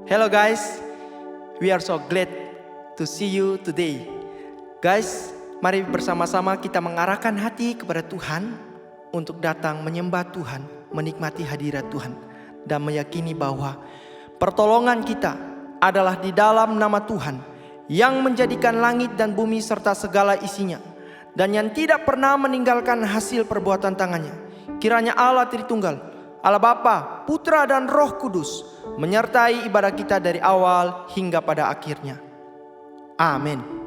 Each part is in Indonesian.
Hello guys, we are so glad to see you today. Guys, mari bersama-sama kita mengarahkan hati kepada Tuhan untuk datang menyembah Tuhan, menikmati hadirat Tuhan, dan meyakini bahwa pertolongan kita adalah di dalam nama Tuhan yang menjadikan langit dan bumi serta segala isinya, dan yang tidak pernah meninggalkan hasil perbuatan tangannya. Kiranya Allah Tritunggal, Allah Bapa, Putra dan Roh Kudus menyertai ibadah kita dari awal hingga pada akhirnya. Amin.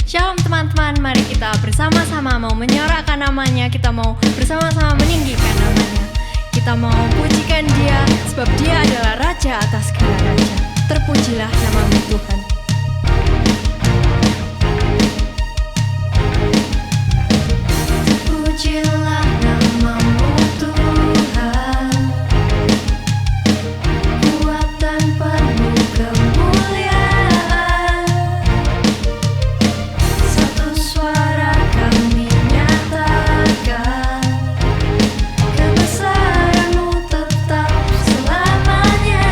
Shalom teman-teman, mari kita bersama-sama mau menyorakkan namanya. Kita mau bersama-sama meninggikan namanya. Kita mau pujikan dia, sebab dia adalah Raja atas segala raja. Terpujilah nama-Mu Tuhan. Terpujilah nama-Mu Tuhan, kuat dan penuh kemuliaan. Satu suara kami nyatakan, kebesaran-Mu tetap selamanya.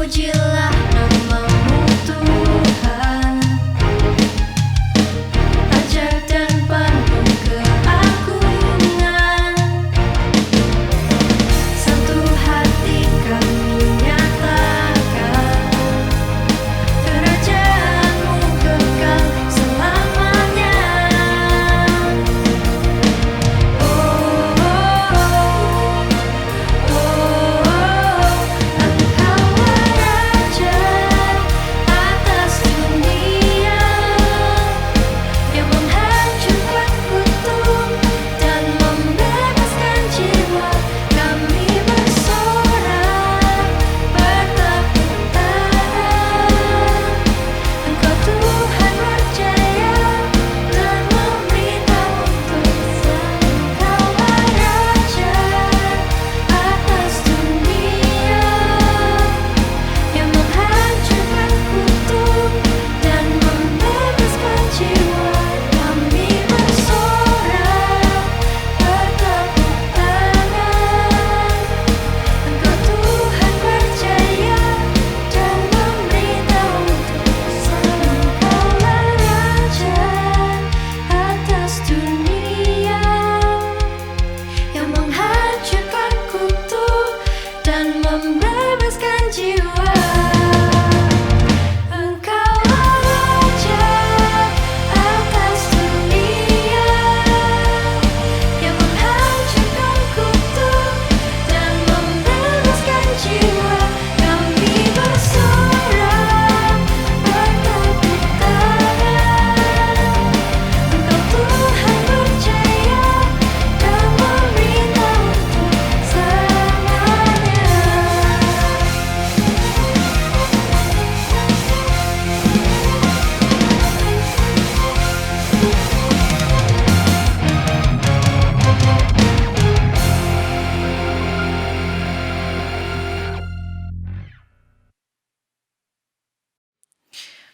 Pujilah nama-Mu Tuhan, ajaib dan penuh keagungan. Satu hati kami nyatakan, kerajaan-Mu kekal selamanya.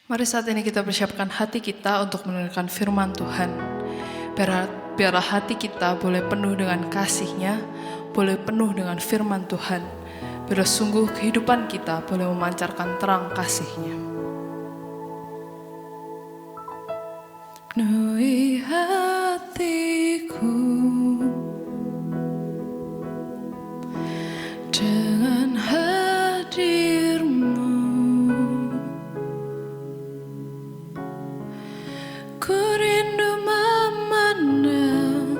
Mari saat ini kita persiapkan hati kita untuk mendengarkan firman Tuhan. Biarlah hati kita boleh penuh dengan kasih-Nya, boleh penuh dengan firman Tuhan. Biarlah sungguh kehidupan kita boleh memancarkan terang kasih-Nya. Penuhi hatiku dengan hadir-Mu. Ku rindu memandang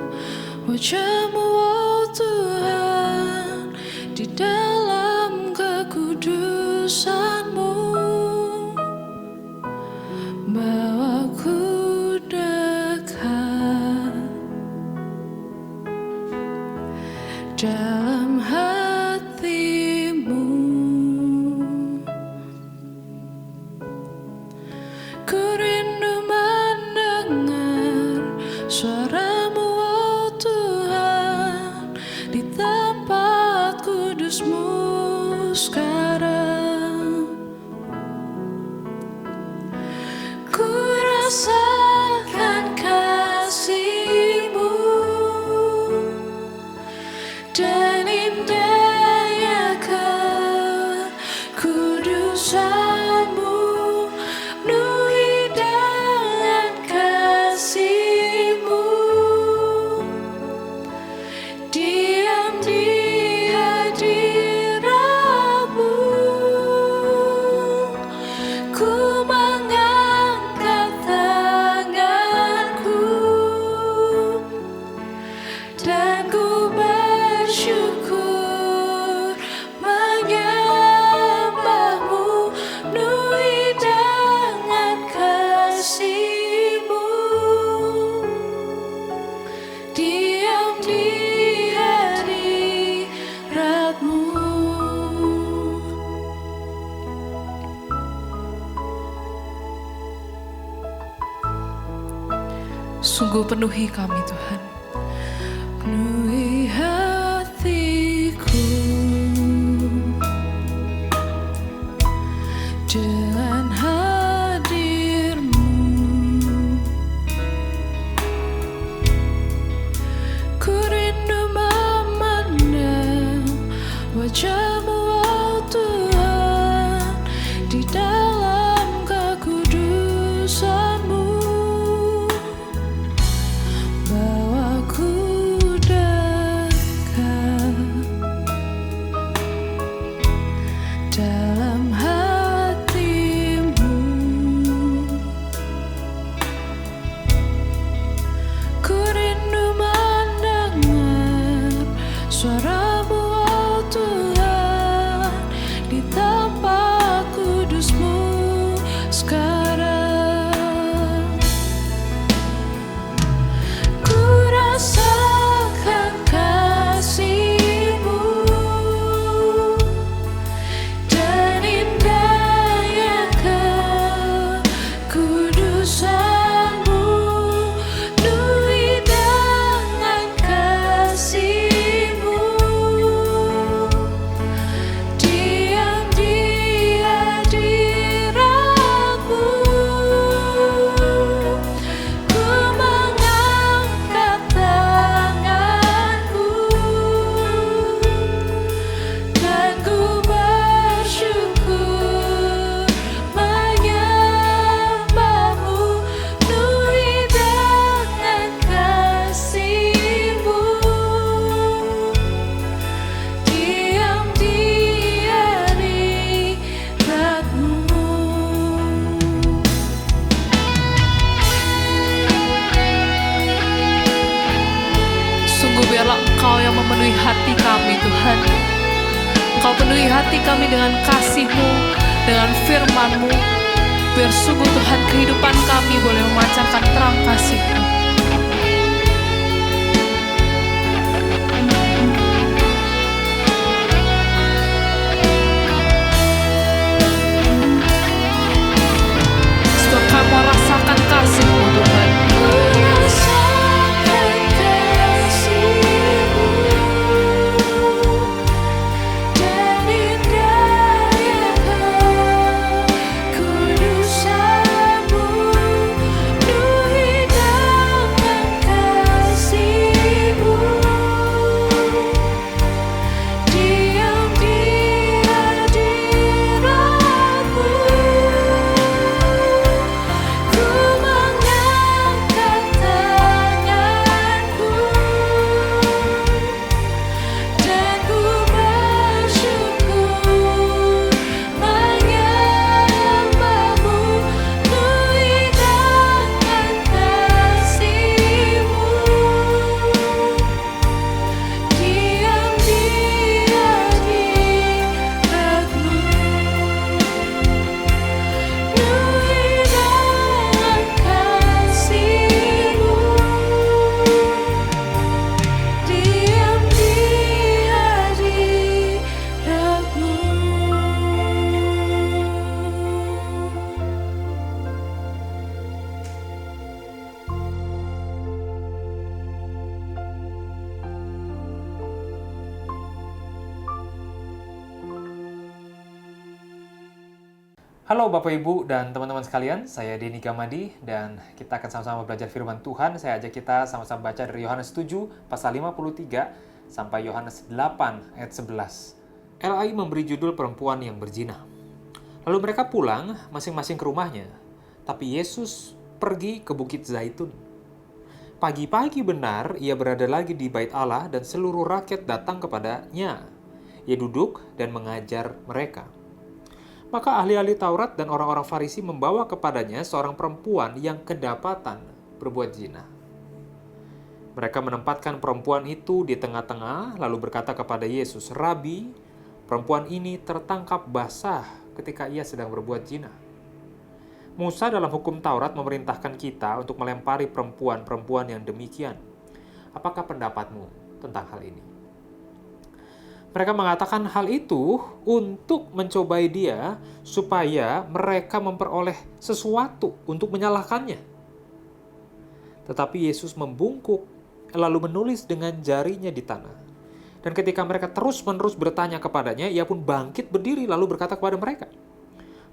wajah-Mu, oh Tuhan, di dalam kekudusan-Mu. Bawa ku dekat dalam hati-Mu. Ku rindu mendengar suara-Mu, oh Tuhan, di tempat kudus-Mu sekarang. Ku rasakan kasih-Mu dan indahnya kekudusan-Mu. Penuhi dengan kasih-Mu, diam di hadirat-Mu. Ku mengangkat tanganku dan ku bersyukur menyembah-Mu. Penuhi dengan kasih-Mu, diam di hadirat-Mu. Sungguh penuhi kami Tuhan, penuhi hatiku dengan hadir-Mu. Ku rindu memandang wajah-Mu, oh Tuhan, Penuhi hati kami dengan kasih-Mu, dengan firman-Mu. Biar sungguh Tuhan kehidupan kami boleh memancarkan terang kasih-Mu. Sebab kami mau rasakan kasih-Mu Tuhan. Halo Bapak Ibu dan teman-teman sekalian, saya Denny Gamadi dan kita akan sama-sama belajar firman Tuhan. Saya ajak kita sama-sama baca dari Yohanes 7 pasal 53 sampai Yohanes 8 ayat 11. LI memberi judul perempuan yang berzina. Lalu mereka pulang masing-masing ke rumahnya, tapi Yesus pergi ke Bukit Zaitun. Pagi-pagi benar ia berada lagi di bait Allah dan seluruh rakyat datang kepadanya. Ia duduk dan mengajar mereka. Maka ahli-ahli Taurat dan orang-orang Farisi membawa kepadanya seorang perempuan yang kedapatan berbuat zina. Mereka menempatkan perempuan itu di tengah-tengah, lalu berkata kepada Yesus, "Rabi, perempuan ini tertangkap basah ketika ia sedang berbuat zina. Musa dalam hukum Taurat memerintahkan kita untuk melempari perempuan-perempuan yang demikian. Apakah pendapatmu tentang hal ini?" Mereka mengatakan hal itu untuk mencobai dia supaya mereka memperoleh sesuatu untuk menyalahkannya. Tetapi Yesus membungkuk lalu menulis dengan jarinya di tanah. Dan ketika mereka terus-menerus bertanya kepadanya, ia pun bangkit berdiri lalu berkata kepada mereka,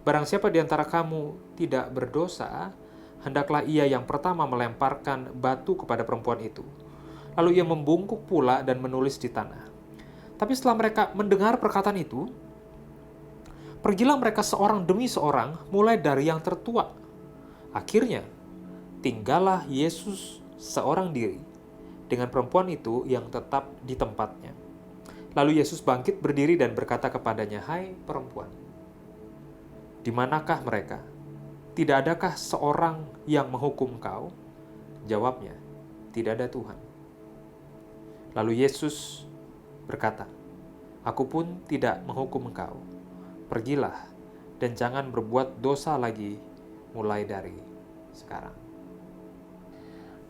"Barang siapa di antara kamu tidak berdosa, hendaklah ia yang pertama melemparkan batu kepada perempuan itu." Lalu ia membungkuk pula dan menulis di tanah. Tapi setelah mereka mendengar perkataan itu, pergilah mereka seorang demi seorang, mulai dari yang tertua. Akhirnya, tinggallah Yesus seorang diri dengan perempuan itu yang tetap di tempatnya. Lalu Yesus bangkit berdiri dan berkata kepadanya, "Hai perempuan, di manakah mereka? Tidak adakah seorang yang menghukum kau?" Jawabnya, "Tidak ada Tuhan." Lalu Yesus berkata, "Aku pun tidak menghukum engkau. Pergilah dan jangan berbuat dosa lagi mulai dari sekarang."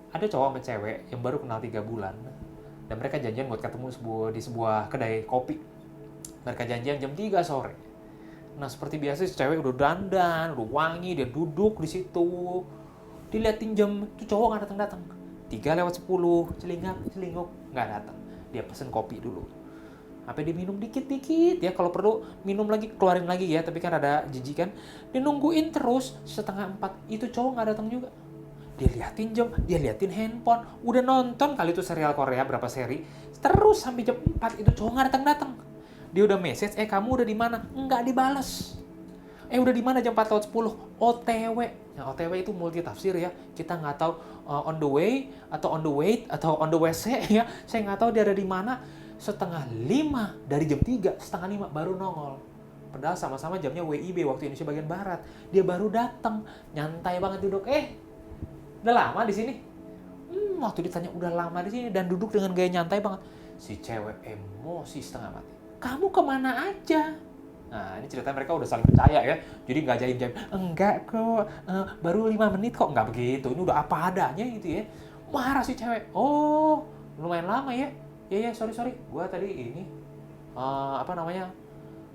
Ada cowok sama cewek yang baru kenal 3 bulan dan mereka janjian buat ketemu di sebuah kedai kopi. Mereka janjian jam 3 sore. Nah, seperti biasa si cewek udah dandan, udah wangi, dia duduk di situ. Diliatin jam, tuh cowok nggak datang-datang. 3:10, celingak-celinguk, nggak datang. Dia pesen kopi dulu. Sampai dia minum dikit-dikit ya, kalau perlu minum lagi, keluarin lagi ya, tapi kan ada jijik kan. Dia nungguin terus, 3:30, itu cowok nggak datang juga. Dia liatin jam, dia liatin handphone, udah nonton kali itu serial Korea berapa seri, terus sampai jam 4 itu cowok nggak datang-datang. Dia udah message, "Kamu udah di mana?" Nggak dibales. Udah di mana jam 4:10? OTW. Nah, OTW itu multi tafsir ya. Kita nggak tahu on the way atau on the way atau on the WC ya. Saya nggak tahu dia ada di mana. 4:30 dari jam 3, 4:30 baru nongol. Padahal sama-sama jamnya WIB, waktu Indonesia bagian barat. Dia baru datang, nyantai banget duduk. Udah lama di sini? Waktu ditanya udah lama di sini dan duduk dengan gaya nyantai banget. Si cewek emosi setengah mati. kamu kemana aja? Nah, ini ceritanya mereka udah saling percaya ya. Jadi nggak jaim-jaim, enggak kok, baru 5 menit kok. Nggak begitu, ini udah apa adanya gitu ya. Marah si cewek, oh lumayan lama ya. Ya, sorry. Gua tadi ini,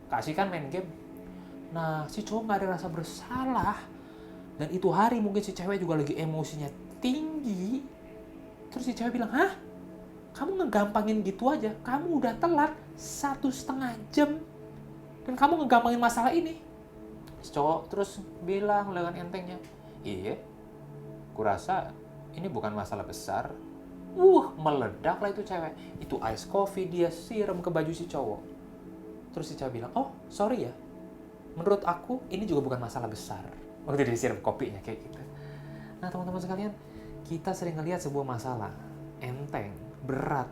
kasihkan main game. Nah, si cowok nggak ada rasa bersalah. Dan itu hari mungkin si cewek juga lagi emosinya tinggi. Terus si cewek bilang, hah? Kamu ngegampangin gitu aja? Kamu udah telat 1,5 jam. Dan kamu ngegampangin masalah ini. Si cowok terus bilang dengan entengnya, iya, kurasa ini bukan masalah besar. Meledaklah itu cewek. Itu ice coffee dia siram ke baju si cowok. Terus si cewek bilang, oh sorry ya, menurut aku ini juga bukan masalah besar. Waktu dia siram kopinya kayak gitu. Nah teman-teman sekalian, kita sering ngelihat sebuah masalah enteng, berat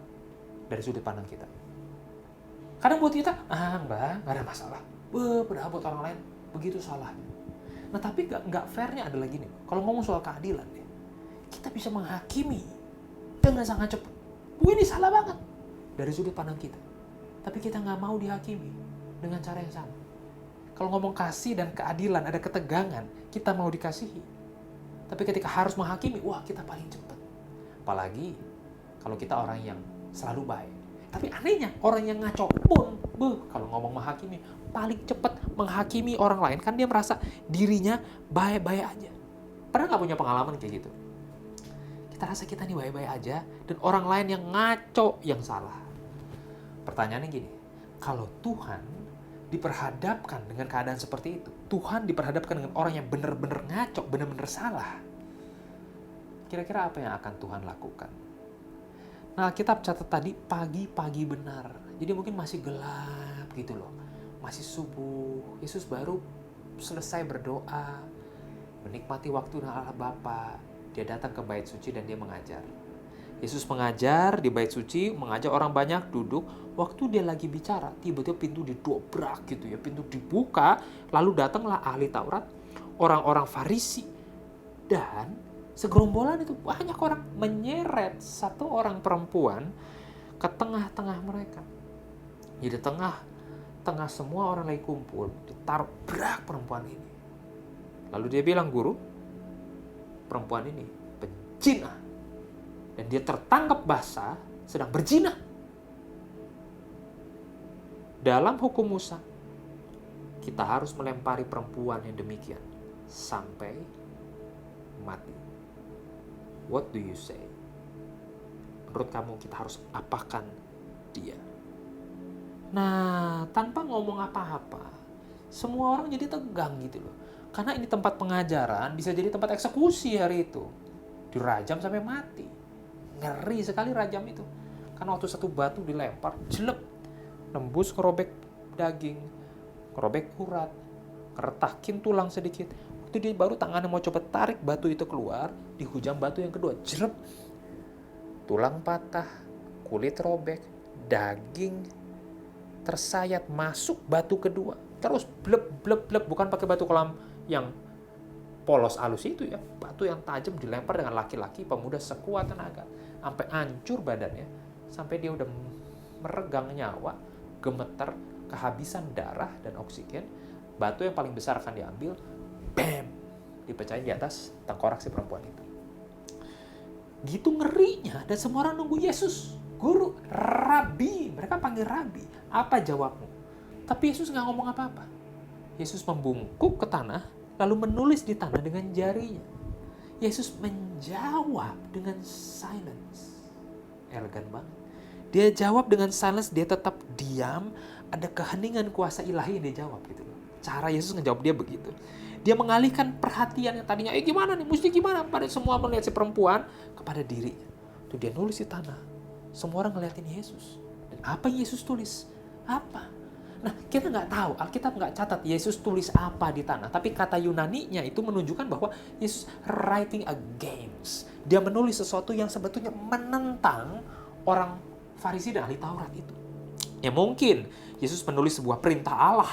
dari sudut pandang kita. Kadang buat kita, mbak, nggak ada masalah. Padahal buat orang lain begitu salahnya. Nah tapi nggak fairnya adalah gini. Kalau ngomong soal keadilan, kita bisa menghakimi dengan sangat cepat. Ini salah banget dari sudut pandang kita. Tapi kita nggak mau dihakimi dengan cara yang sama. Kalau ngomong kasih dan keadilan, ada ketegangan, kita mau dikasihi. Tapi ketika harus menghakimi, kita paling cepat. Apalagi kalau kita orang yang selalu baik. Tapi anehnya, orang yang ngaco pun, kalau ngomong menghakimi, paling cepat menghakimi orang lain. Kan dia merasa dirinya baik-baik aja. Pernah nggak punya pengalaman kayak gitu? Kita rasa kita nih baik-baik aja, dan orang lain yang ngaco yang salah. Pertanyaannya gini, kalau Tuhan diperhadapkan dengan keadaan seperti itu, Tuhan diperhadapkan dengan orang yang benar-benar ngaco, benar-benar salah, kira-kira apa yang akan Tuhan lakukan? Nah, kita catat tadi pagi-pagi benar. Jadi mungkin masih gelap gitu loh. Masih subuh. Yesus baru selesai berdoa, menikmati waktu dengan Allah Bapa. Dia datang ke bait suci dan dia mengajar. Yesus mengajar di bait suci, mengajar orang banyak duduk. Waktu dia lagi bicara, tiba-tiba pintu didobrak gitu ya. Pintu dibuka, lalu datanglah ahli Taurat, orang-orang Farisi, dan segerombolan itu banyak orang menyeret satu orang perempuan ke tengah-tengah mereka. Jadi tengah semua orang lagi kumpul, ditaruh brak perempuan ini. Lalu dia bilang, guru, perempuan ini penzina. Dan dia tertangkap basah sedang berzina. Dalam hukum Musa, kita harus melempari perempuan yang demikian sampai mati. What do you say? Menurut kamu kita harus apakan dia? Nah, tanpa ngomong apa-apa, semua orang jadi tegang gitu loh. Karena ini tempat pengajaran, bisa jadi tempat eksekusi hari itu. Dirajam sampai mati. Ngeri sekali rajam itu. Karena waktu satu batu dilempar, jelek. Nembus kerobek daging, kerobek urat, keretakin tulang sedikit. Waktu dia baru tangannya mau coba tarik batu itu keluar, dihujam batu yang kedua, jerep. Tulang patah, kulit robek, daging tersayat masuk batu kedua. Terus blep, bukan pakai batu kolam yang polos halus itu ya. Batu yang tajam dilempar dengan laki-laki pemuda sekuat tenaga. Sampai hancur badannya, sampai dia udah meregang nyawa, gemeter, kehabisan darah dan oksigen. Batu yang paling besar akan diambil, bam, dipecahin di atas tengkorak si perempuan itu. Gitu ngerinya, dan semua orang nunggu Yesus. Guru, Rabi, mereka panggil Rabi. Apa jawabmu? Tapi Yesus nggak ngomong apa-apa. Yesus membungkuk ke tanah, lalu menulis di tanah dengan jarinya. Yesus menjawab dengan silence. Elegan banget. Dia jawab dengan silence, dia tetap diam. Ada keheningan kuasa ilahi yang dia jawab gitu loh. Cara Yesus ngejawab dia begitu. Dia mengalihkan perhatian yang tadinya, gimana nih, mesti gimana? Pada semua melihat si perempuan kepada dirinya. Tuh dia nulis di tanah. Semua orang ngeliatin Yesus. Dan apa yang Yesus tulis? Apa? Nah, kita nggak tahu, Alkitab nggak catat Yesus tulis apa di tanah. Tapi kata Yunani-nya itu menunjukkan bahwa Yesus writing against. Dia menulis sesuatu yang sebetulnya menentang orang Farisi dan ahli Taurat itu. Ya mungkin Yesus menulis sebuah perintah Allah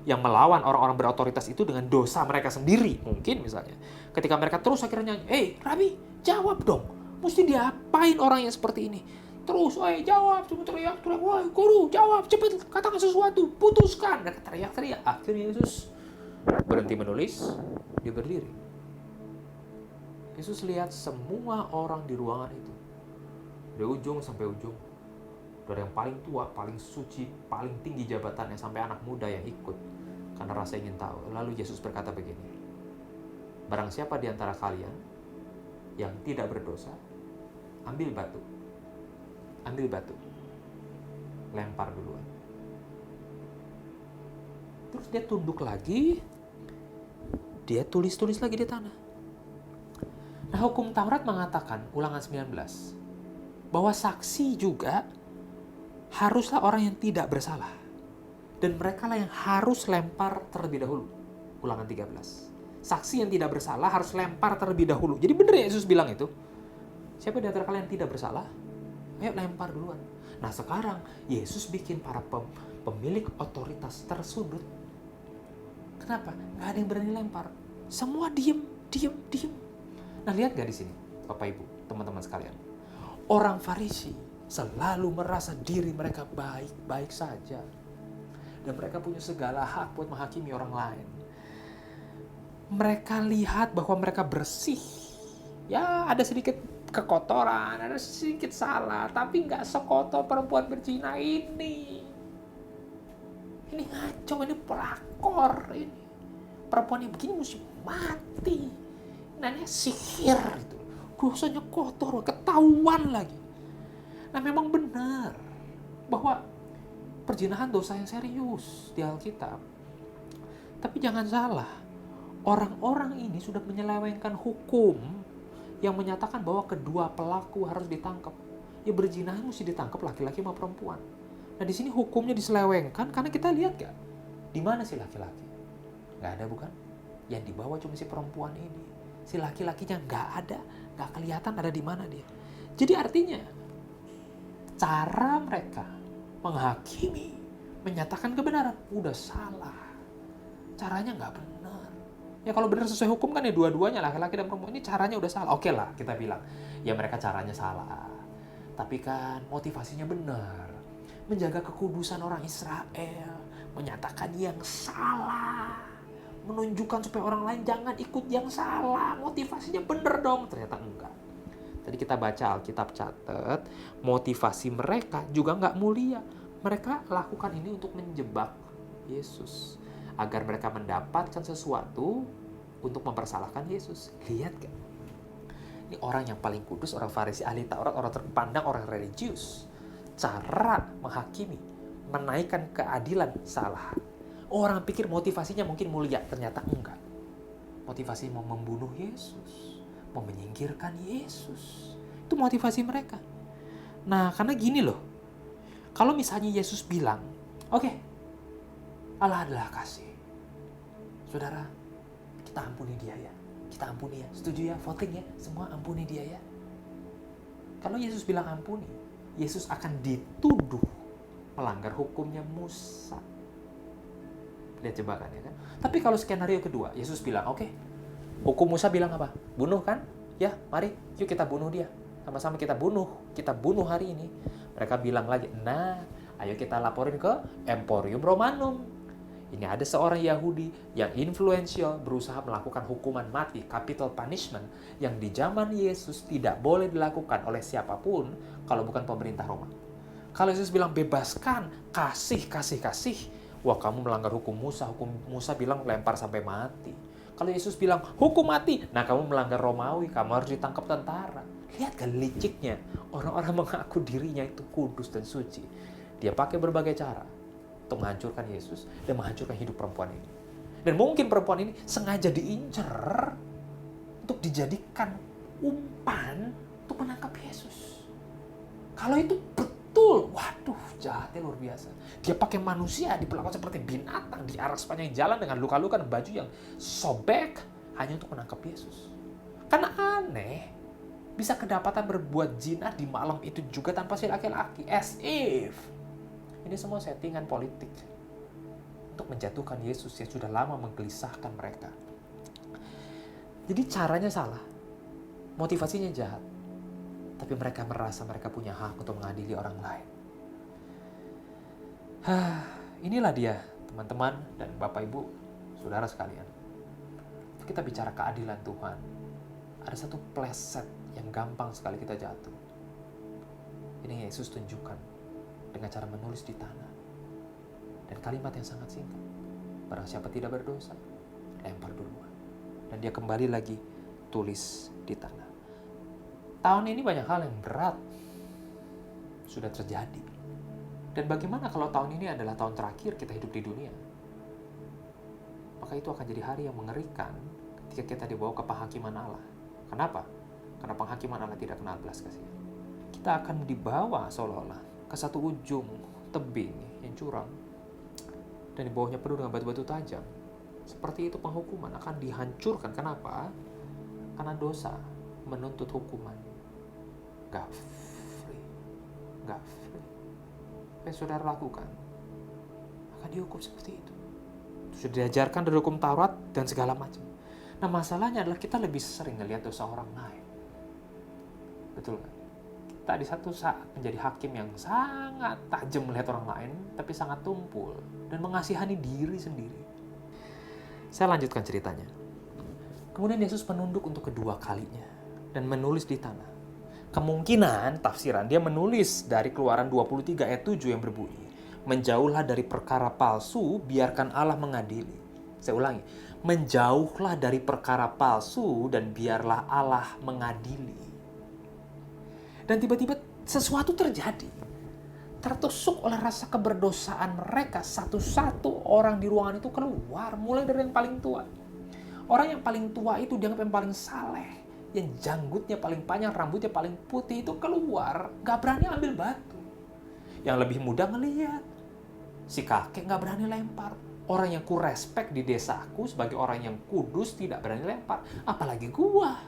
yang melawan orang-orang berotoritas itu dengan dosa mereka sendiri. Mungkin misalnya. Ketika mereka terus akhirnya nyanyi, Rabi, jawab dong. Mesti diapain orang yang seperti ini? terus, "Oi, jawab!" Cuma teriak-teriak, "Woi, guru, jawab, cepat, katakan sesuatu, putuskan!" Mereka teriak-teriak. Akhirnya Yesus berhenti menulis, dia berdiri. Yesus lihat semua orang di ruangan itu, dari ujung sampai ujung, dari yang paling tua, paling suci, paling tinggi jabatannya, sampai anak muda yang ikut, karena rasa ingin tahu. Lalu Yesus berkata begini, "Barang siapa di antara kalian yang tidak berdosa, ambil batu, lempar duluan." Terus dia tunduk lagi, dia tulis-tulis lagi di tanah. Nah, hukum Taurat mengatakan, Ulangan 19, bahwa saksi juga haruslah orang yang tidak bersalah. Dan mereka lah yang harus lempar terlebih dahulu. Ulangan 13. Saksi yang tidak bersalah harus lempar terlebih dahulu. Jadi benar ya Yesus bilang itu. Siapa di antara kalian yang tidak bersalah? Ayo lempar duluan. Nah sekarang Yesus bikin para pemilik otoritas tersudut. Kenapa? Nggak ada yang berani lempar. Semua diem. Nah lihat gak di sini, Bapak Ibu, teman-teman sekalian. Orang Farisi selalu merasa diri mereka baik-baik saja. Dan mereka punya segala hak buat menghakimi orang lain. Mereka lihat bahwa mereka bersih. Ya ada sedikit kekotoran, ada sedikit salah, tapi nggak sekotor perempuan berzina ini. Ini ngaco, ini pelakor ini. Perempuan yang begini mesti mati. Namanya sihir itu. Dosanya kotor, ketahuan lagi. Nah memang benar bahwa perzinahan dosa yang serius di Alkitab. Tapi jangan salah, orang-orang ini sudah menyelewengkan hukum yang menyatakan bahwa kedua pelaku harus ditangkap. Ya berzina mesti ditangkap laki-laki sama perempuan. Nah di sini hukumnya diselewengkan karena kita lihat gak, di mana si laki-laki? Gak ada bukan? Yang dibawa cuma si perempuan ini. Si laki-lakinya gak ada, gak kelihatan ada di mana dia. Jadi artinya cara mereka menghakimi, menyatakan kebenaran, udah salah. Caranya nggak benar. Ya kalau benar sesuai hukum kan ya dua-duanya laki-laki dan perempuan ini caranya udah salah. Oke lah kita bilang, ya mereka caranya salah. Tapi kan motivasinya benar. Menjaga kekudusan orang Israel, menyatakan yang salah. Menunjukkan supaya orang lain jangan ikut yang salah. Motivasinya benar dong, ternyata enggak. Tadi kita baca Alkitab catat, motivasi mereka juga nggak mulia. Mereka lakukan ini untuk menjebak Yesus. Agar mereka mendapatkan sesuatu untuk mempersalahkan Yesus. Lihat gak? Ini orang yang paling kudus, orang Farisi, ahli Taurat, orang terpandang, orang religius. Cara menghakimi, menaikkan keadilan salah. Orang pikir motivasinya mungkin mulia, ternyata enggak. Motivasi mau membunuh Yesus. Mau menyingkirkan Yesus. Itu motivasi mereka. Nah, karena gini loh. Kalau misalnya Yesus bilang, oke, Allah adalah kasih. Saudara, kita ampuni dia ya. Kita ampuni ya. Setuju ya? Voting ya. Semua ampuni dia ya. Kalau Yesus bilang ampuni, Yesus akan dituduh melanggar hukumnya Musa. Lihat jebakan ya kan. Tapi kalau skenario kedua, Yesus bilang, oke, hukum Musa bilang apa? Bunuh kan? Ya, mari, yuk kita bunuh dia. Sama-sama kita bunuh hari ini. Mereka bilang lagi, nah, ayo kita laporin ke Emporium Romanum. Ini ada seorang Yahudi yang influential berusaha melakukan hukuman mati, capital punishment, yang di zaman Yesus tidak boleh dilakukan oleh siapapun kalau bukan pemerintah Roma. Kalau Yesus bilang bebaskan, kasih, wah kamu melanggar hukum Musa bilang lempar sampai mati. Kalau Yesus bilang hukum mati, nah kamu melanggar Romawi, kamu harus ditangkap tentara. Lihat kan liciknya, orang-orang mengaku dirinya itu kudus dan suci. Dia pakai berbagai cara untuk menghancurkan Yesus dan menghancurkan hidup perempuan ini. Dan mungkin perempuan ini sengaja diincar untuk dijadikan umpan untuk menangkap Yesus. Kalau itu betul, waduh jahatnya luar biasa. Dia pakai manusia, diperlakukan seperti binatang, diarak sepanjang jalan dengan luka-luka dan baju yang sobek hanya untuk menangkap Yesus. Karena aneh, bisa kedapatan berbuat zina di malam itu juga tanpa si laki-laki, as if ini semua settingan politik untuk menjatuhkan Yesus yang sudah lama menggelisahkan mereka. Jadi caranya salah, motivasinya jahat. tapi mereka merasa mereka punya hak untuk mengadili orang lain. Inilah dia, teman-teman dan Bapak Ibu, saudara sekalian. Kita bicara keadilan Tuhan. Ada satu pleset yang gampang sekali kita jatuh. Ini Yesus tunjukkan dengan cara menulis di tanah. Dan kalimat yang sangat singkat. Barang siapa tidak berdosa, lempar duluan. Dan dia kembali lagi tulis di tanah. Tahun ini banyak hal yang berat sudah terjadi. Dan bagaimana kalau tahun ini adalah tahun terakhir kita hidup di dunia? Maka itu akan jadi hari yang mengerikan ketika kita dibawa ke penghakiman Allah. Kenapa? Karena penghakiman Allah tidak kenal belas kasihan. Kita akan dibawa seolah-olah ke satu ujung tebing yang curam. Dan di bawahnya penuh dengan batu-batu tajam. Seperti itu penghukuman akan dihancurkan. Kenapa? Karena dosa menuntut hukuman. Gak free. Apa yang saudara lakukan akan dihukum seperti itu. Sudah diajarkan dari hukum Taurat dan segala macam. Nah, masalahnya adalah kita lebih sering melihat dosa orang lain. Betul kan? Kita di satu saat menjadi hakim yang sangat tajam melihat orang lain, tapi sangat tumpul dan mengasihani diri sendiri. Saya lanjutkan ceritanya. Kemudian Yesus menunduk untuk kedua kalinya dan menulis di tanah. Kemungkinan tafsiran dia menulis dari Keluaran 23 ayat 7 yang berbunyi, menjauhlah dari perkara palsu, biarkan Allah mengadili. Saya ulangi, menjauhlah dari perkara palsu dan biarlah Allah mengadili. Dan tiba-tiba sesuatu terjadi. Tertusuk oleh rasa keberdosaan mereka, satu-satu orang di ruangan itu keluar, mulai dari yang paling tua. Orang yang paling tua itu dianggap yang paling saleh. Yang janggutnya paling panjang, rambutnya paling putih itu keluar, gak berani ambil batu. Yang lebih muda ngeliat, si kakek gak berani lempar. Orang yang ku respect di desaku sebagai orang yang kudus tidak berani lempar. Apalagi gua.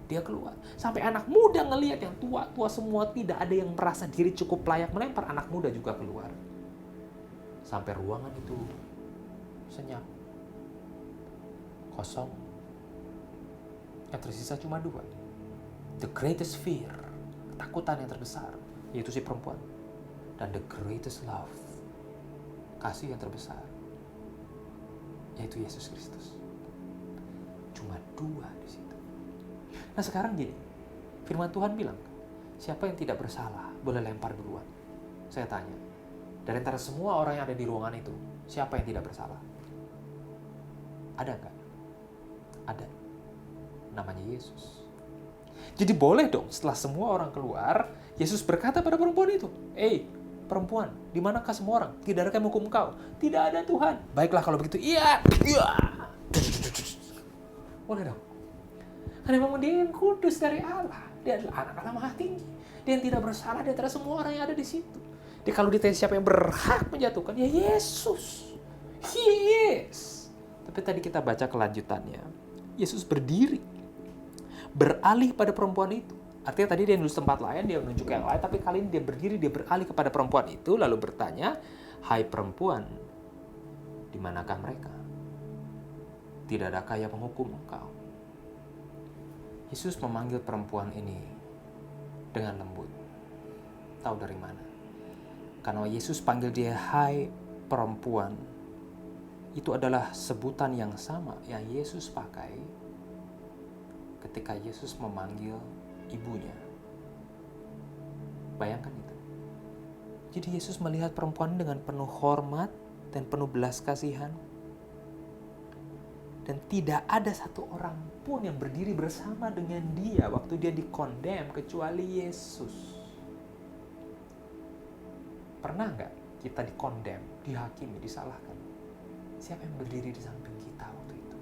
Dia keluar. Sampai anak muda ngeliat yang tua-tua semua tidak ada yang merasa diri cukup layak melempar. Anak muda juga keluar. Sampai ruangan itu senyap. Kosong. Yang tersisa cuma dua. The greatest fear, ketakutan yang terbesar, yaitu si perempuan. Dan the greatest love, kasih yang terbesar, yaitu Yesus Kristus. Cuma dua di situ. Nah sekarang gini, firman Tuhan bilang, siapa yang tidak bersalah boleh lempar duluan. Saya tanya, dari antara semua orang yang ada di ruangan itu, siapa yang tidak bersalah? Ada nggak? Ada. Namanya Yesus. Jadi boleh dong setelah semua orang keluar, Yesus berkata pada perempuan itu, perempuan, di manakah semua orang? Tidak ada yang menghukum engkau? Tidak ada Tuhan. Baiklah kalau begitu, iya. Boleh dong. Karena memang dia yang kudus dari Allah. Dia adalah anak Allah Maha Tinggi. Dia yang tidak bersalah di antara semua orang yang ada di situ. Dia kalau ditanya siapa yang berhak menjatuhkan, ya Yesus. Yes. Tapi tadi kita baca kelanjutannya. Yesus berdiri. Beralih pada perempuan itu. Artinya tadi dia nulis tempat lain, dia menunjuk yang lain, tapi kali ini dia berdiri, dia beralih kepada perempuan itu, lalu bertanya, hai perempuan, di manakah mereka? Tidak adakah yang menghukum engkau? Yesus memanggil perempuan ini dengan lembut. Tahu dari mana? Karena Yesus panggil dia, hai perempuan, itu adalah sebutan yang sama yang Yesus pakai ketika Yesus memanggil ibunya. Bayangkan itu. Jadi Yesus melihat perempuan dengan penuh hormat dan penuh belas kasihan. Dan tidak ada satu orang pun yang berdiri bersama dengan dia waktu dia dikondem kecuali Yesus. Pernah nggak kita dikondem, dihakimi, disalahkan? Siapa yang berdiri di samping kita waktu itu?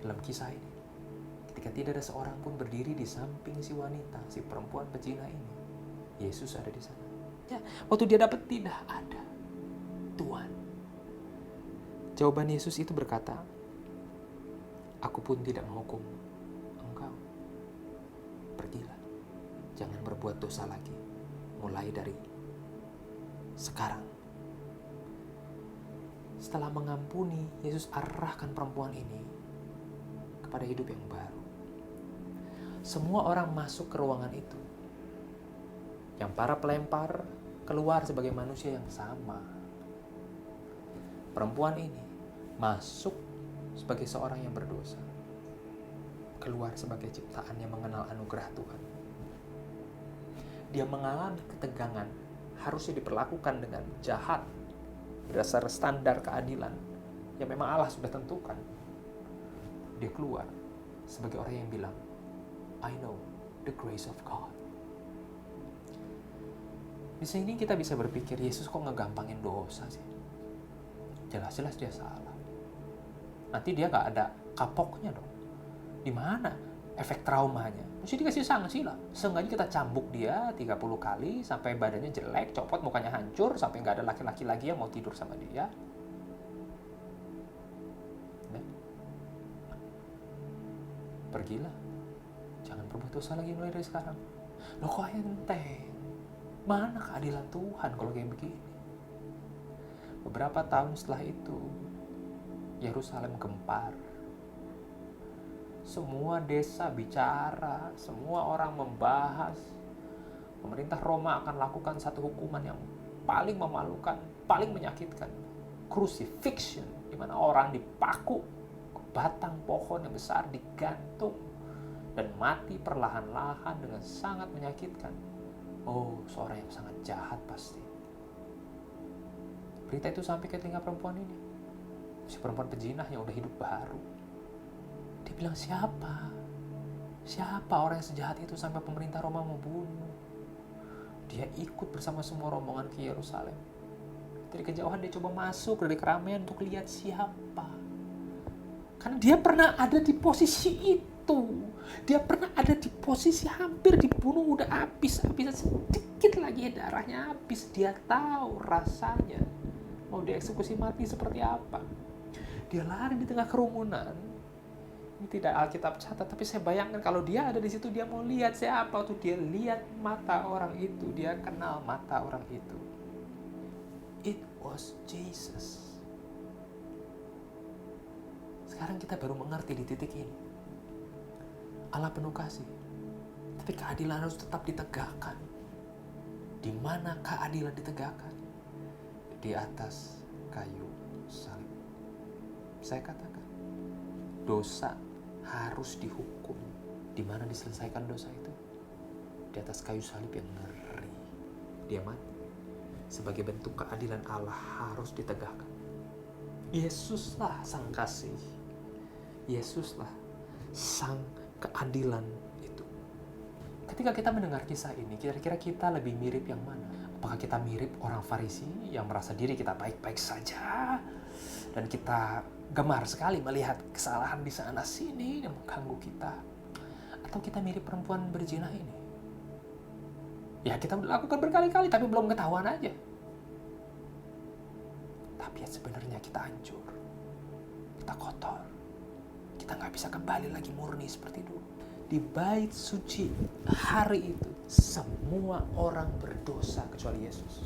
Dalam kisah ini. Ketika tidak ada seorang pun berdiri di samping si wanita, si perempuan pezina ini, Yesus ada di sana. Ya, waktu dia dapat tidak ada Tuhan. Jawaban Yesus itu berkata, aku pun tidak menghukum engkau. Pergilah, jangan berbuat dosa lagi, mulai dari sekarang. Setelah mengampuni, Yesus arahkan perempuan ini kepada hidup yang baru. Semua orang masuk ke ruangan itu. Yang para pelempar keluar sebagai manusia yang sama. Perempuan ini masuk sebagai seorang yang berdosa. Keluar sebagai ciptaan yang mengenal anugerah Tuhan. Dia mengalami ketegangan, harusnya diperlakukan dengan jahat berdasar standar keadilan yang memang Allah sudah tentukan. Dia keluar sebagai orang yang bilang, I know the grace of God. Di sini kita bisa berpikir, Yesus kok ngegampangin dosa sih? Jelas-jelas dia salah. Nanti dia gak ada kapoknya dong. Di mana efek traumanya? Mesti dikasih sanksi lah. Seenggaknya kita cambuk dia 30 kali sampai badannya jelek, copot, mukanya hancur, sampai gak ada laki-laki lagi yang mau tidur sama dia. Nah, pergilah. Jangan berbuat dosa lagi mulai dari sekarang. Loh kok enteng? Mana keadilan Tuhan kalau kayak begini? Beberapa tahun setelah itu, Yerusalem gempar. Semua desa bicara, semua orang membahas. Pemerintah Roma akan lakukan satu hukuman yang paling memalukan, paling menyakitkan. Crucifixion, di mana orang dipaku ke batang pohon yang besar, digantung, dan mati perlahan-lahan dengan sangat menyakitkan. Oh, seorang yang sangat jahat pasti. Berita itu sampai ke telinga perempuan ini. Si perempuan pejinah yang udah hidup baru. Dia bilang, siapa? Siapa orang yang sejahat itu sampai pemerintah Roma mau bunuh? Dia ikut bersama semua rombongan ke Yerusalem. Dari kejauhan dia coba masuk dari keramaian untuk lihat siapa. Karena dia pernah ada di posisi itu. Dia pernah ada di posisi hampir dibunuh, udah habis-habisan, sedikit lagi darahnya habis. Dia tahu rasanya mau dieksekusi mati seperti apa. Dia lari di tengah kerumunan. Ini tidak Alkitab catat, tapi saya bayangkan kalau dia ada di situ, dia mau lihat siapa tuh. Dia lihat mata orang itu, dia kenal mata orang itu. It was Jesus. Sekarang kita baru mengerti di titik ini. Allah penuh kasih, tapi keadilan harus tetap ditegakkan. Di mana keadilan ditegakkan? Di atas kayu salib. Saya katakan, dosa harus dihukum. Di mana diselesaikan dosa itu? Di atas kayu salib yang ngeri. Dia mati. Sebagai bentuk keadilan Allah harus ditegakkan. Yesuslah sang kasih. Yesuslah sang keadilan itu. Ketika kita mendengar kisah ini, kira-kira kita lebih mirip yang mana? Apakah kita mirip orang Farisi yang merasa diri kita baik-baik saja dan kita gemar sekali melihat kesalahan di sana sini yang mengganggu kita? Atau kita mirip perempuan berzina ini? Ya, kita lakukan berkali-kali tapi belum ketahuan aja. Tapi ya sebenarnya kita hancur. Kita kotor. Kita nggak bisa kembali lagi murni seperti dulu. Di bait suci hari itu, semua orang berdosa kecuali Yesus.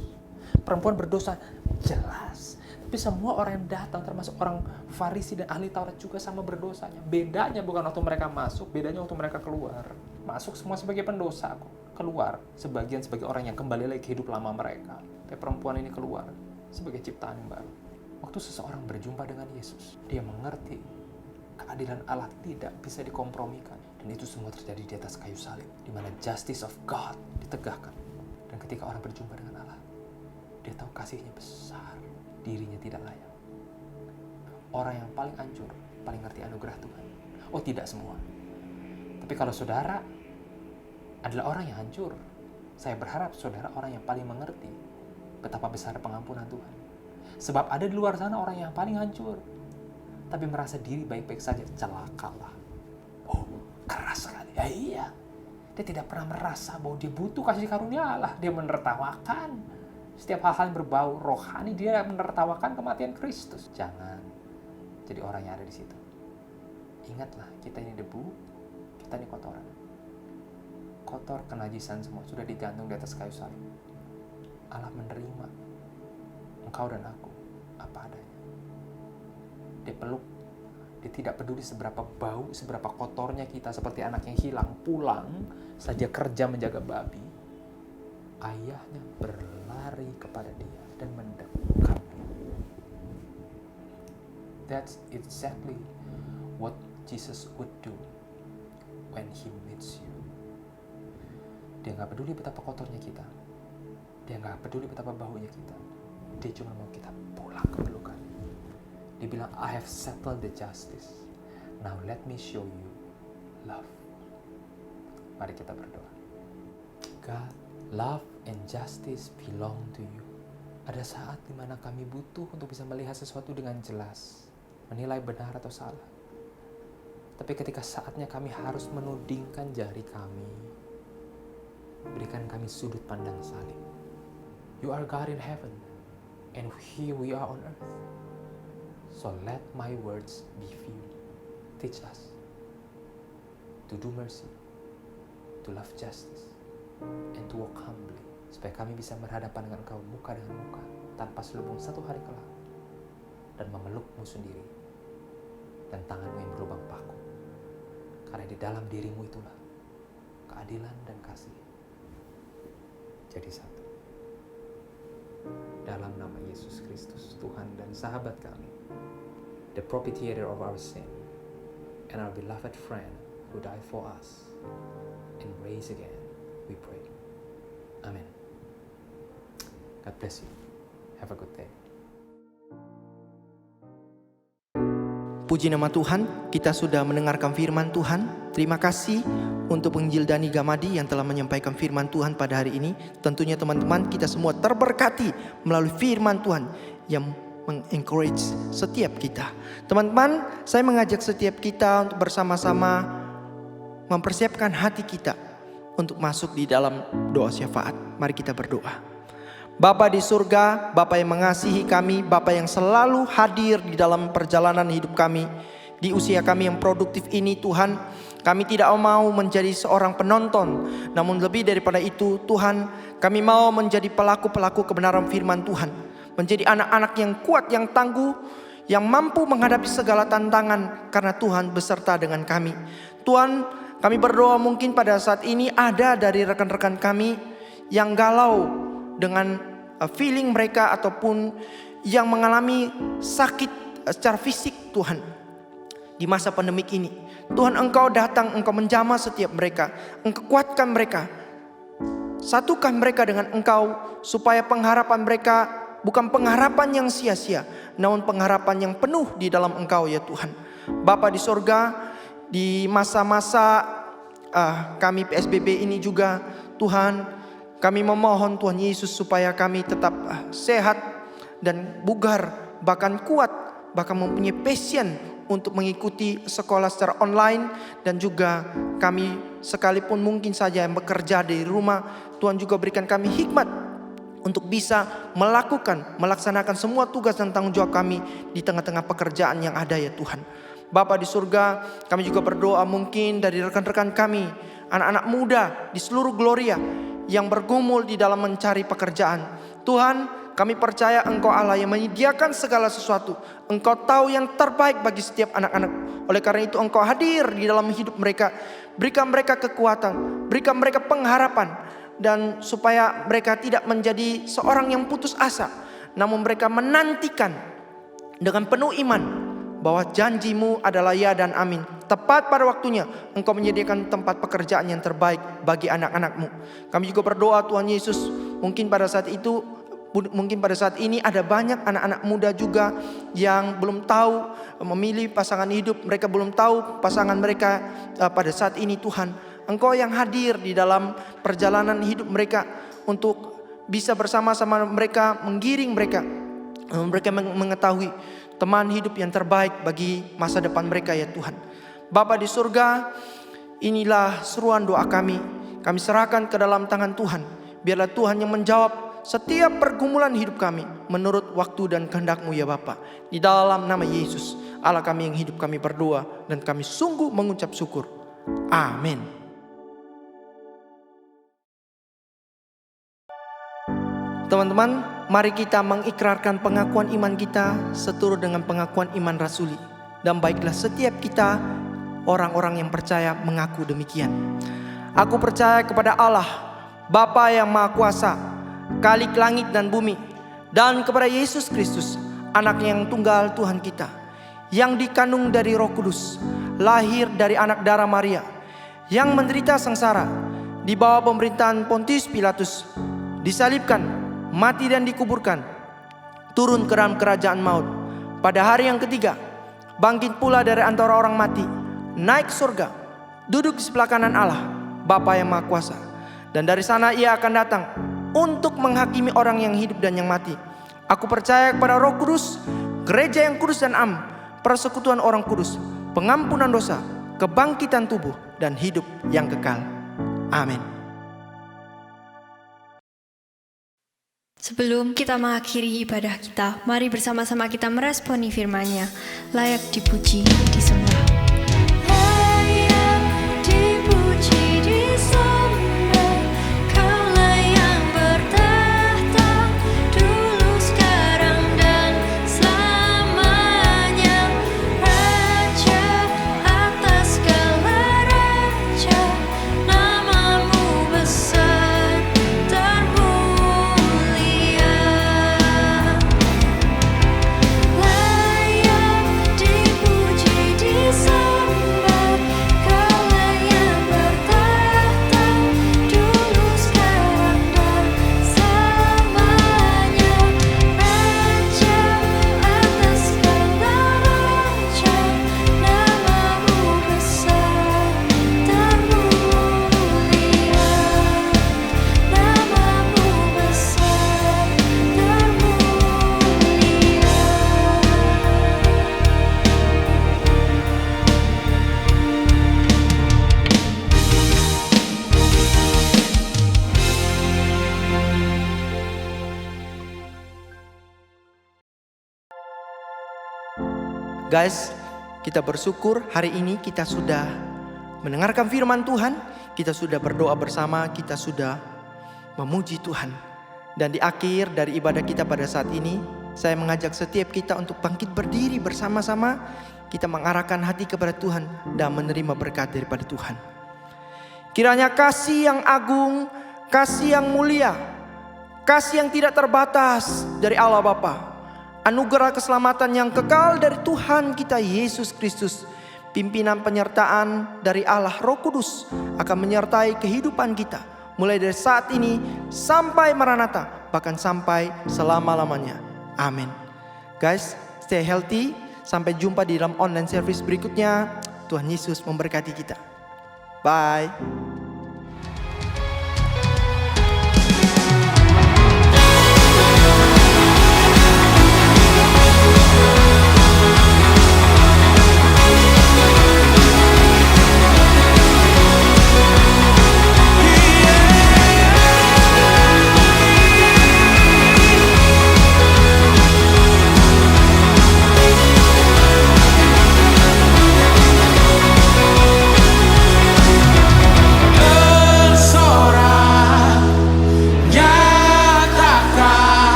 Perempuan berdosa jelas. Tapi semua orang yang datang, termasuk orang Farisi dan ahli Taurat juga sama berdosanya. Bedanya bukan waktu mereka masuk, bedanya waktu mereka keluar. Masuk semua sebagai pendosa kok. Keluar sebagian sebagai orang yang kembali lagi ke hidup lama mereka. Tapi perempuan ini keluar sebagai ciptaan yang baru. Waktu seseorang berjumpa dengan Yesus, dia mengerti keadilan Allah tidak bisa dikompromikan. Dan itu semua terjadi di atas kayu salib, di mana justice of God ditegakkan. Dan ketika orang berjumpa dengan Allah, dia tahu kasihnya besar, dirinya tidak layak. Orang yang paling hancur, paling ngerti anugerah Tuhan. Oh, tidak semua. Tapi kalau saudara adalah orang yang hancur, saya berharap saudara orang yang paling mengerti betapa besar pengampunan Tuhan. Sebab ada di luar sana orang yang paling hancur, tapi merasa diri baik-baik saja. Celakalah. Oh, keras sekali. Ya iya. Dia tidak pernah merasa bahwa dia butuh kasih karunia Allah. Dia menertawakan setiap hal-hal yang berbau rohani. Dia menertawakan kematian Kristus. Jangan jadi orang yang ada di situ. Ingatlah, kita ini debu, kita ini kotoran. Kotor, kenajisan semua sudah digantung di atas kayu salib. Allah menerima engkau dan aku apa adanya. Dia peluk, Dia tidak peduli seberapa bau, seberapa kotornya kita, seperti anak yang hilang, pulang saja kerja menjaga babi. Ayahnya berlari kepada dia dan mendekapnya. That's exactly what Jesus would do when he meets you. Dia gak peduli betapa kotornya kita. Dia gak peduli betapa baunya kita. Dia cuma mau kita pulang ke pelukan. Dia bilang, I have settled the justice. Now let me show you love. Mari kita berdoa. God, love and justice belong to you. Ada saat di mana kami butuh untuk bisa melihat sesuatu dengan jelas, menilai benar atau salah. Tapi ketika saatnya kami harus menudingkan jari kami, berikan kami sudut pandang salib. You are God in heaven, and here we are on earth. So let my words be few. Teach us to do mercy, to love justice, and to walk humbly. Supaya kami bisa berhadapan dengan Engkau muka dengan muka, tanpa selubung satu hari kelak, dan memelukmu sendiri, dan tanganmu yang berlubang paku. Karena di dalam dirimu itulah keadilan dan kasih jadi satu. Dalam nama Yesus Kristus, Tuhan dan sahabat kami, the propitiator of our sin, and our beloved friend who died for us and raised again, we pray. Amen. God bless you. Have a good day. Puji nama Tuhan, kita sudah mendengarkan firman Tuhan. Terima kasih untuk penginjil Dani Gamadi yang telah menyampaikan firman Tuhan pada hari ini. Tentunya teman-teman kita semua terberkati melalui firman Tuhan yang mengencourage setiap kita. Teman-teman, saya mengajak setiap kita untuk bersama-sama mempersiapkan hati kita untuk masuk di dalam doa syafaat. Mari kita berdoa. Bapa di surga, Bapa yang mengasihi kami, Bapa yang selalu hadir di dalam perjalanan hidup kami. Di usia kami yang produktif ini Tuhan, kami tidak mau menjadi seorang penonton. Namun lebih daripada itu Tuhan, kami mau menjadi pelaku-pelaku kebenaran firman Tuhan. Menjadi anak-anak yang kuat, yang tangguh, yang mampu menghadapi segala tantangan karena Tuhan beserta dengan kami. Tuhan, kami berdoa mungkin pada saat ini ada dari rekan-rekan kami yang galau dengan feeling mereka ataupun yang mengalami sakit secara fisik Tuhan. Di masa pandemik ini Tuhan Engkau datang, Engkau menjamah setiap mereka, Engkau kuatkan mereka, satukan mereka dengan Engkau, supaya pengharapan mereka bukan pengharapan yang sia-sia, namun pengharapan yang penuh di dalam Engkau ya Tuhan. Bapa di sorga, di masa-masa kami PSBB ini juga Tuhan, kami memohon Tuhan Yesus supaya kami tetap sehat dan bugar, bahkan kuat, bahkan mempunyai passion untuk mengikuti sekolah secara online. Dan juga kami sekalipun mungkin saja yang bekerja dari rumah, Tuhan juga berikan kami hikmat untuk bisa melaksanakan semua tugas dan tanggung jawab kami di tengah-tengah pekerjaan yang ada ya Tuhan. Bapa di surga, kami juga berdoa mungkin dari rekan-rekan kami, anak-anak muda di seluruh Gloria yang bergumul di dalam mencari pekerjaan. Tuhan, kami percaya Engkau Allah yang menyediakan segala sesuatu. Engkau tahu yang terbaik bagi setiap anak-anak. Oleh karena itu Engkau hadir di dalam hidup mereka. Berikan mereka kekuatan, berikan mereka pengharapan, dan supaya mereka tidak menjadi seorang yang putus asa, namun mereka menantikan dengan penuh iman bahwa janji-Mu adalah ya dan amin. Tepat pada waktunya Engkau menyediakan tempat pekerjaan yang terbaik bagi anak-anak-Mu. Kami juga berdoa Tuhan Yesus, mungkin pada saat ini ada banyak anak-anak muda juga yang belum tahu memilih pasangan hidup. Mereka belum tahu pasangan mereka pada saat ini Tuhan. Engkau yang hadir di dalam perjalanan hidup mereka untuk bisa bersama-sama mereka menggiring mereka. Mereka mengetahui teman hidup yang terbaik bagi masa depan mereka ya Tuhan. Bapa di surga, inilah seruan doa kami. Kami serahkan ke dalam tangan Tuhan. Biarlah Tuhan yang menjawab setiap pergumulan hidup kami menurut waktu dan kehendak-Mu ya Bapa. Di dalam nama Yesus, Allah kami yang hidup, kami berdoa dan kami sungguh mengucap syukur. Amin. Teman-teman, mari kita mengikrarkan pengakuan iman kita seturut dengan pengakuan iman rasuli. Dan baiklah setiap kita orang-orang yang percaya mengaku demikian. Aku percaya kepada Allah, Bapa yang Maha Kuasa, Khalik langit dan bumi, dan kepada Yesus Kristus, Anak yang tunggal Tuhan kita, yang dikandung dari Roh Kudus, lahir dari anak darah Maria, yang menderita sengsara di bawah pemerintahan Pontius Pilatus, disalibkan, mati dan dikuburkan, turun ke dalam kerajaan maut. Pada hari yang ketiga, bangkit pula dari antara orang mati, naik surga, duduk di sebelah kanan Allah, Bapa yang Maha Kuasa. Dan dari sana ia akan datang untuk menghakimi orang yang hidup dan yang mati. Aku percaya kepada Roh Kudus, gereja yang kudus dan am, persekutuan orang kudus, pengampunan dosa, kebangkitan tubuh, dan hidup yang kekal. Amin. Sebelum kita mengakhiri ibadah kita, mari bersama-sama kita meresponi firman-Nya. Layak dipuji, disembah. Layak dipuji, disembah. Kaulah yang bertahta dulu, sekarang, dan selamanya. Raja atas segala raja, namamu besar termulia. Layak dipuji, disembah. Kaulah yang bertahta dulu, sekarang, dan selamanya. Raja atas segala raja, namamu besar termulia. Namamu besar Guys, kita bersyukur hari ini kita sudah mendengarkan firman Tuhan, kita sudah berdoa bersama, kita sudah memuji Tuhan. Dan di akhir dari ibadah kita pada saat ini, saya mengajak setiap kita untuk bangkit berdiri bersama-sama. Kita mengarahkan hati kepada Tuhan dan menerima berkat daripada Tuhan. Kiranya kasih yang agung, kasih yang mulia, kasih yang tidak terbatas dari Allah Bapa, anugerah keselamatan yang kekal dari Tuhan kita Yesus Kristus, pimpinan penyertaan dari Allah Roh Kudus akan menyertai kehidupan kita mulai dari saat ini sampai Maranatha, bahkan sampai selama-lamanya. Amin. Guys, stay healthy. Sampai jumpa di dalam online service berikutnya. Tuhan Yesus memberkati kita. Bye.